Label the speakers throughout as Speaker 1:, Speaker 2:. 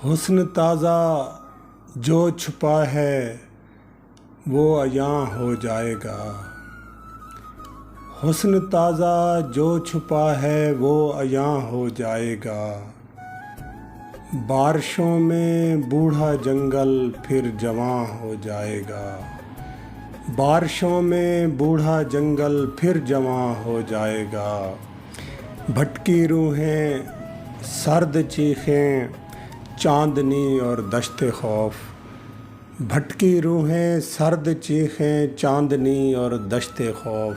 Speaker 1: حسن تازہ جو چھپا ہے وہ عیاں ہو جائے گا۔ حسن تازہ جو چھپا ہے وہ عیاں ہو جائے گا۔ بارشوں میں بوڑھا جنگل پھر جواں ہو جائے گا۔ بارشوں میں بوڑھا جنگل پھر جواں ہو جائے گا۔ بھٹکی روحیں سرد چیخیں چاندنی اور دشت خوف۔ بھٹکی روحیں سرد چیخیں چاندنی اور دشت خوف۔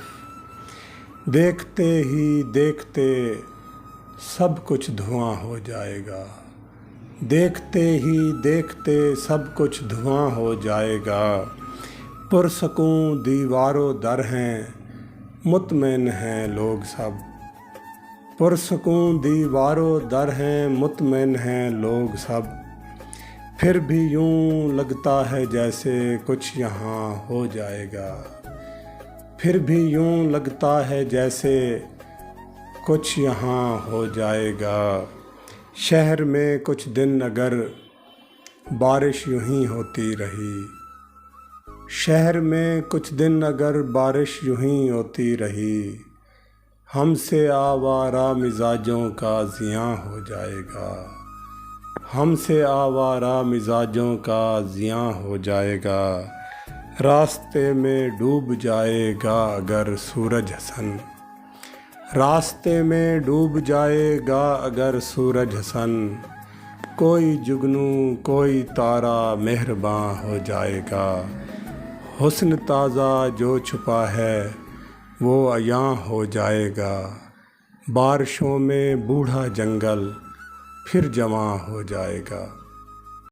Speaker 1: دیکھتے ہی دیکھتے سب کچھ دھواں ہو جائے گا۔ دیکھتے ہی دیکھتے سب کچھ دھواں ہو جائے گا۔ پرسکون دیوار و در ہیں مطمئن ہیں لوگ سب۔ پرسکون دیوار و در ہیں مطمئن ہیں لوگ سب۔ پھر بھی یوں لگتا ہے جیسے کچھ یہاں ہو جائے گا۔ پھر بھی یوں لگتا ہے جیسے کچھ یہاں ہو جائے گا۔ شہر میں کچھ دن اگر بارش یوں ہی ہوتی رہی۔ شہر میں کچھ دن اگر بارش یوں ہی ہوتی رہی۔ ہم سے آوارہ مزاجوں کا زیاں ہو جائے گا۔ ہم سے آوارہ مزاجوں کا زیاں ہو جائے گا۔ راستے میں ڈوب جائے گا اگر سورج حسن۔ راستے میں ڈوب جائے گا اگر سورج حسن۔ کوئی جگنو کوئی تارا مہرباں ہو جائے گا۔ حسن تازہ جو چھپا ہے وہ عیاں ہو جائے گا۔ بارشوں میں بوڑھا جنگل پھر جواں ہو جائے گا۔